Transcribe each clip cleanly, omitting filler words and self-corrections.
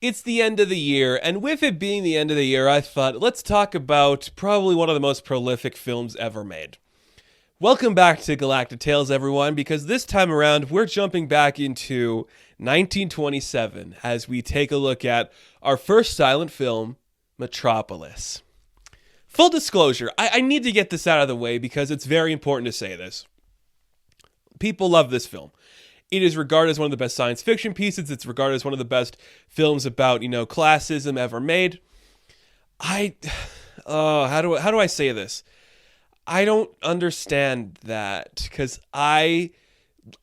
It's the end of the year, and with it being the end of the year, I thought, let's talk about probably one of the most prolific films ever made. Welcome back to Galactic Tales, everyone, because this time around, we're jumping back into 1927 as we take a look at our first silent film, Metropolis. Full disclosure, I need to get this out of the way because it's very important to say this. People love this film. It is regarded as one of the best science fiction pieces. It's regarded as one of the best films about, classism ever made. How do I say this? I don't understand that because I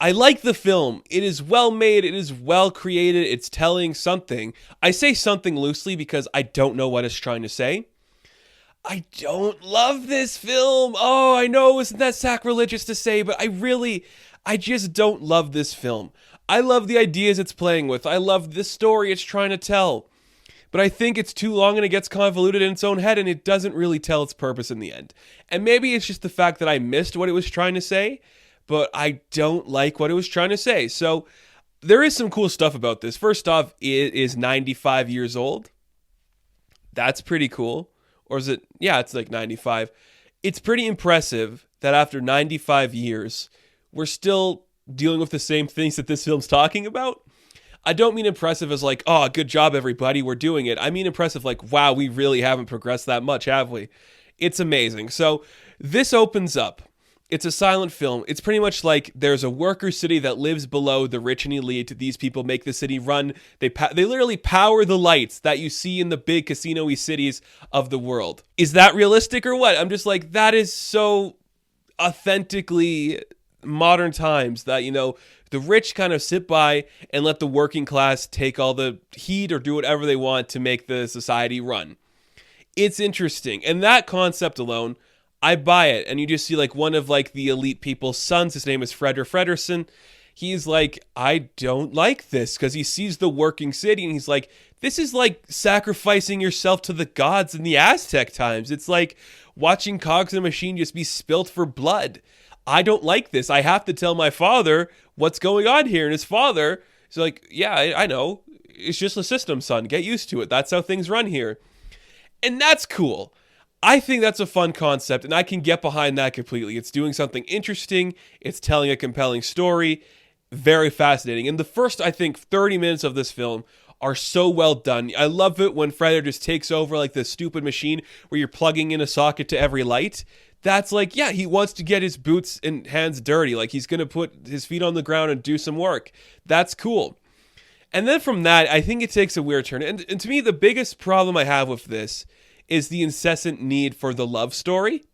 like the film. It is well made. It is well created. It's telling something. I say something loosely because I don't know what it's trying to say. I don't love this film. Oh, I know, isn't that sacrilegious to say, but I just don't love this film. I love the ideas it's playing with. I love the story it's trying to tell. But I think it's too long and it gets convoluted in its own head and it doesn't really tell its purpose in the end. And maybe it's just the fact that I missed what it was trying to say, but I don't like what it was trying to say. So there is some cool stuff about this. First off, it is 95 years old. That's pretty cool. Or is it? Yeah, it's like 95. It's pretty impressive that after 95 years, we're still dealing with the same things that this film's talking about. I don't mean impressive as like, oh, good job, everybody, we're doing it. I mean impressive like, wow, we really haven't progressed that much, have we? It's amazing. So this opens up. It's a silent film. It's pretty much like there's a worker city that lives below the rich and elite. These people make the city run. They literally power the lights that you see in the big casino-y cities of the world. Is that realistic or what? I'm just like, that is so authentically modern times that, the rich kind of sit by and let the working class take all the heat or do whatever they want to make the society run. It's interesting. And that concept alone, I buy it. And you just see like one of like the elite people's sons. His name is Frederson. He's like, I don't like this because he sees the working city and he's like, this is like sacrificing yourself to the gods in the Aztec times. It's like watching cogs in a machine just be spilt for blood. I don't like this. I have to tell my father what's going on here. And his father is like, yeah, I know. It's just a system, son. Get used to it. That's how things run here. And that's cool. I think that's a fun concept, and I can get behind that completely. It's doing something interesting. It's telling a compelling story. Very fascinating. And the first, I think, 30 minutes of this film are so well done. I love it when Freder just takes over like this stupid machine where you're plugging in a socket to every light. That's like, yeah, he wants to get his boots and hands dirty. Like he's going to put his feet on the ground and do some work. That's cool. And then from that, I think it takes a weird turn. And to me, the biggest problem I have with this is the incessant need for the love story.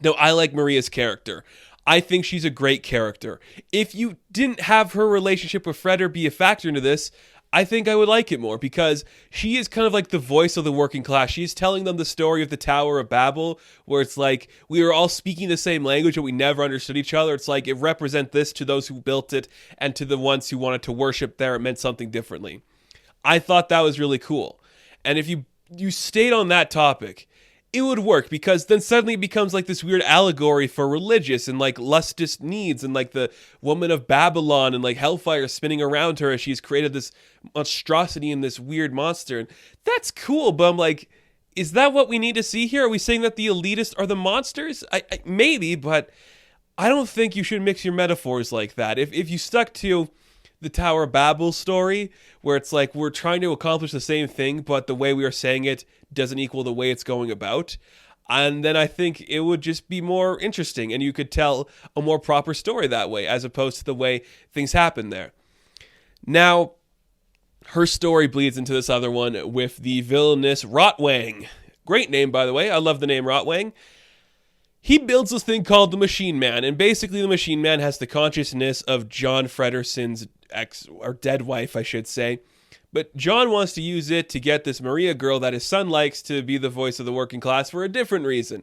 Now, I like Maria's character. I think she's a great character. If you didn't have her relationship with Freder be a factor into this, I think I would like it more because she is kind of like the voice of the working class. She's telling them the story of the Tower of Babel, where it's like we were all speaking the same language, but we never understood each other. It's like it represents this to those who built it and to the ones who wanted to worship there. It meant something differently. I thought that was really cool. And if you stayed on that topic, it would work because then suddenly it becomes like this weird allegory for religious and like lustous needs and like the woman of Babylon and like hellfire spinning around her as she's created this monstrosity and this weird monster. And that's cool, but I'm like, is that what we need to see here? Are we saying that the elitists are the monsters? Maybe, but I don't think you should mix your metaphors like that. If you stuck to the Tower of Babel story, where it's like we're trying to accomplish the same thing, but the way we are saying it doesn't equal the way it's going about, and then I think it would just be more interesting, and you could tell a more proper story that way, as opposed to the way things happen there. Now, her story bleeds into this other one with the villainous Rotwang. Great name, by the way. I love the name Rotwang. He builds this thing called the Machine Man, and basically the Machine Man has the consciousness of John Frederson's ex, or dead wife, I should say. But John wants to use it to get this Maria girl that his son likes to be the voice of the working class for a different reason.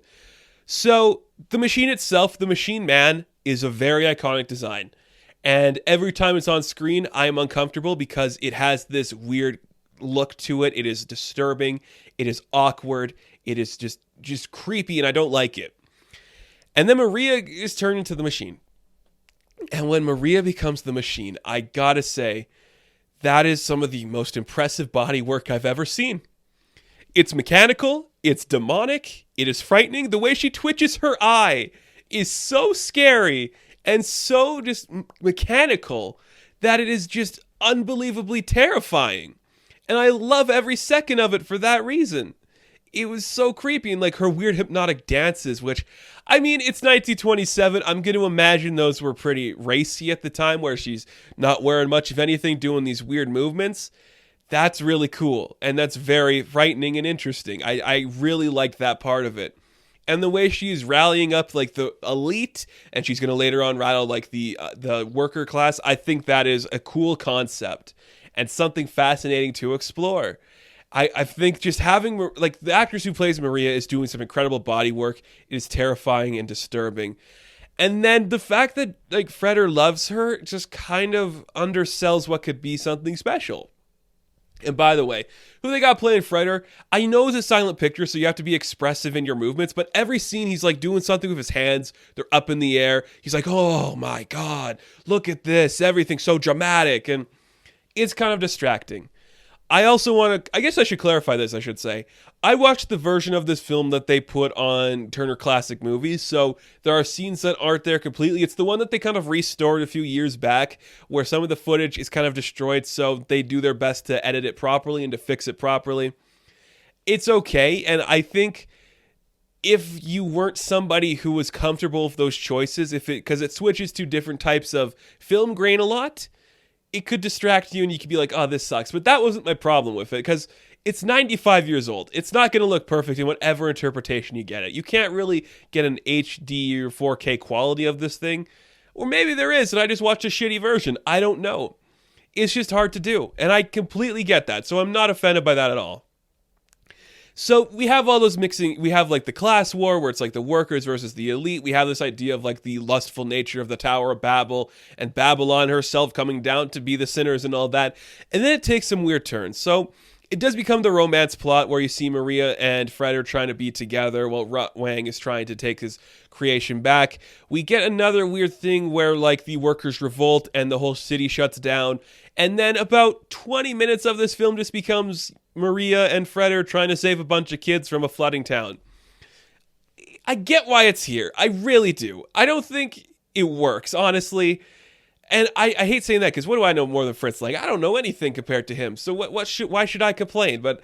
So the machine itself, the Machine Man, is a very iconic design. And every time it's on screen, I am uncomfortable because it has this weird look to it. It is disturbing. It is awkward. It is just creepy, and I don't like it. And then Maria is turned into the machine. And when Maria becomes the machine, I gotta say, that is some of the most impressive body work I've ever seen. It's mechanical, it's demonic, it is frightening. The way she twitches her eye is so scary and so just mechanical that it is just unbelievably terrifying. And I love every second of it for that reason. It was so creepy, and like her weird hypnotic dances, which, I mean, it's 1927. I'm going to imagine those were pretty racy at the time, where she's not wearing much of anything, doing these weird movements. That's really cool, and that's very frightening and interesting. I really like that part of it. And the way she's rallying up like the elite, and she's going to later on rattle like the worker class, I think that is a cool concept and something fascinating to explore. I think just having, like, the actress who plays Maria is doing some incredible body work. It is terrifying and disturbing. And then the fact that, like, Freder loves her just kind of undersells what could be something special. And by the way, who they got playing Freder, I know it's a silent picture, so you have to be expressive in your movements, but every scene he's like doing something with his hands, they're up in the air, he's like, oh my god, look at this, everything's so dramatic, and it's kind of distracting. I also want to, I guess I should clarify this, I should say. I watched the version of this film that they put on Turner Classic Movies, so there are scenes that aren't there completely. It's the one that they kind of restored a few years back, where some of the footage is kind of destroyed, so they do their best to edit it properly and to fix it properly. It's okay, and I think if you weren't somebody who was comfortable with those choices, because it switches to different types of film grain a lot, it could distract you and you could be like, oh, this sucks. But that wasn't my problem with it, because it's 95 years old. It's not going to look perfect in whatever interpretation you get it. You can't really get an HD or 4K quality of this thing. Or maybe there is, and I just watched a shitty version. I don't know. It's just hard to do. And I completely get that. So I'm not offended by that at all. So we have all those mixing, we have like the class war where it's like the workers versus the elite. We have this idea of like the lustful nature of the Tower of Babel and Babylon herself coming down to be the sinners and all that. And then it takes some weird turns. So it does become the romance plot where you see Maria and Freder trying to be together while Rotwang is trying to take his creation back. We get another weird thing where like the workers revolt and the whole city shuts down. And then about 20 minutes of this film just becomes Maria and Freder trying to save a bunch of kids from a flooding town. I get why it's here. I really do. I don't think it works, honestly. And I hate saying that, because what do I know more than Fritz? Like, I don't know anything compared to him. So why should I complain? But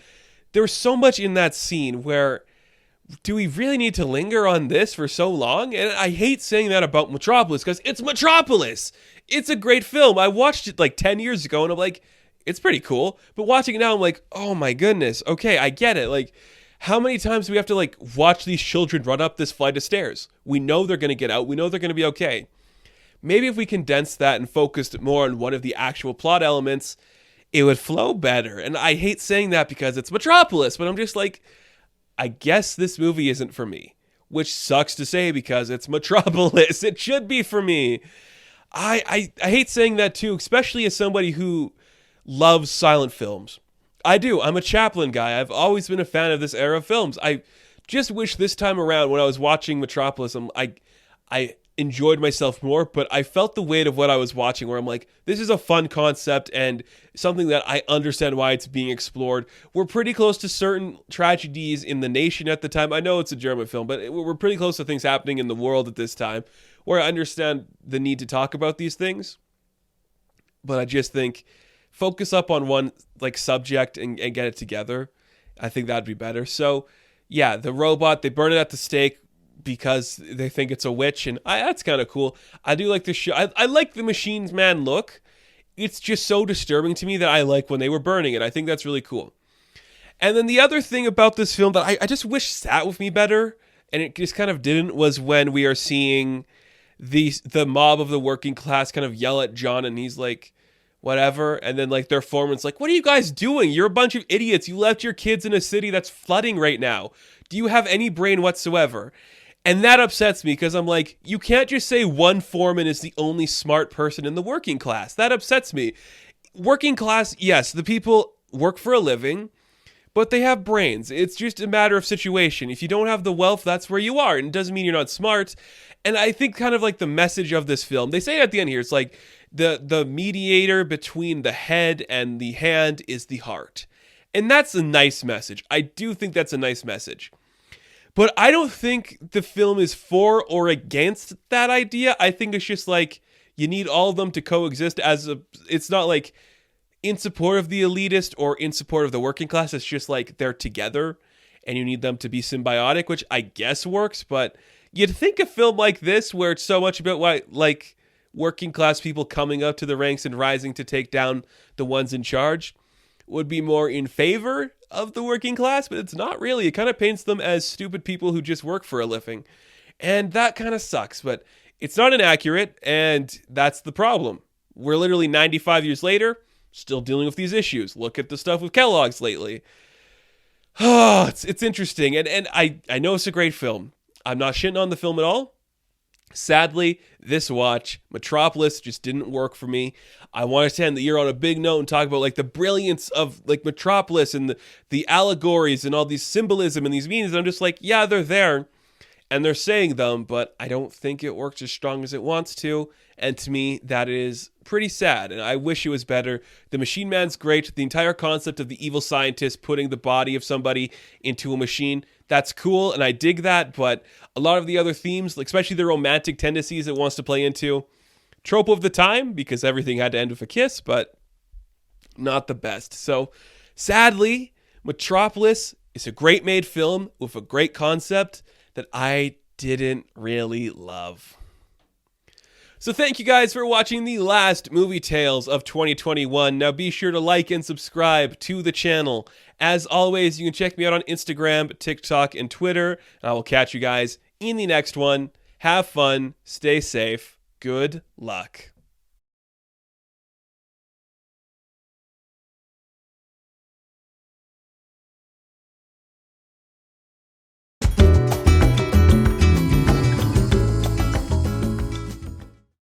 there's so much in that scene where, do we really need to linger on this for so long? And I hate saying that about Metropolis, because it's Metropolis. It's a great film. I watched it like 10 years ago and I'm like, it's pretty cool. But watching it now, I'm like, oh my goodness. Okay, I get it. Like, how many times do we have to like watch these children run up this flight of stairs? We know they're going to get out. We know they're going to be okay. Maybe if we condensed that and focused more on one of the actual plot elements, it would flow better. And I hate saying that because it's Metropolis, but I'm just like, I guess this movie isn't for me. Which sucks to say because it's Metropolis. It should be for me. I hate saying that too, especially as somebody who loves silent films. I do. I'm a Chaplin guy. I've always been a fan of this era of films. I just wish this time around when I was watching Metropolis, I enjoyed myself more, but I felt the weight of what I was watching where I'm like, this is a fun concept and something that I understand why it's being explored. We're pretty close to certain tragedies in the nation at the time. I know it's a German film, but we're pretty close to things happening in the world at this time where I understand the need to talk about these things. But I just think focus up on one like subject and get it together. I think that'd be better. So yeah, the robot, they burn it at the stake because they think it's a witch, and that's kind of cool. I do like the show. I like the Machine Man look. It's just so disturbing to me that I like when they were burning it. I think that's really cool. And then the other thing about this film that I just wish sat with me better, and it just kind of didn't, was when we are seeing the mob of the working class kind of yell at John, and he's like, whatever, and then like their foreman's like, what are you guys doing? You're a bunch of idiots. You left your kids in a city that's flooding right now. Do you have any brain whatsoever? And that upsets me because I'm like, you can't just say one foreman is the only smart person in the working class. That upsets me. Working class, yes, the people work for a living, but they have brains. It's just a matter of situation. If you don't have the wealth, that's where you are. And it doesn't mean you're not smart. And I think kind of like the message of this film, they say it at the end here, it's like the mediator between the head and the hand is the heart. And that's a nice message. I do think that's a nice message. But I don't think the film is for or against that idea. I think it's just like you need all of them to coexist it's not like in support of the elitist or in support of the working class. It's just like they're together and you need them to be symbiotic, which I guess works. But you'd think a film like this, where it's so much about like working class people coming up to the ranks and rising to take down the ones in charge, would be more in favor of the working class, but it's not really. It kind of paints them as stupid people who just work for a living. And that kind of sucks, but it's not inaccurate, and that's the problem. We're literally 95 years later, still dealing with these issues. Look at the stuff with Kellogg's lately. Oh, it's interesting, and I know it's a great film. I'm not shitting on the film at all. Sadly, this watch, Metropolis, just didn't work for me. I wanted to end the year on a big note and talk about like the brilliance of like Metropolis and the allegories and all these symbolism and these meanings. I'm just like, yeah, they're there and they're saying them, but I don't think it works as strong as it wants to. And to me, that is pretty sad, and I wish it was better. The Machine Man's great. The entire concept of the evil scientist putting the body of somebody into a machine, that's cool, and I dig that, but a lot of the other themes, like especially the romantic tendencies it wants to play into, trope of the time, because everything had to end with a kiss, but not the best. So, sadly, Metropolis is a great made film with a great concept that I didn't really love. So thank you guys for watching the last Movie Tales of 2021. Now be sure to like and subscribe to the channel. As always, you can check me out on Instagram, TikTok, and Twitter. And I will catch you guys in the next one. Have fun, stay safe, good luck.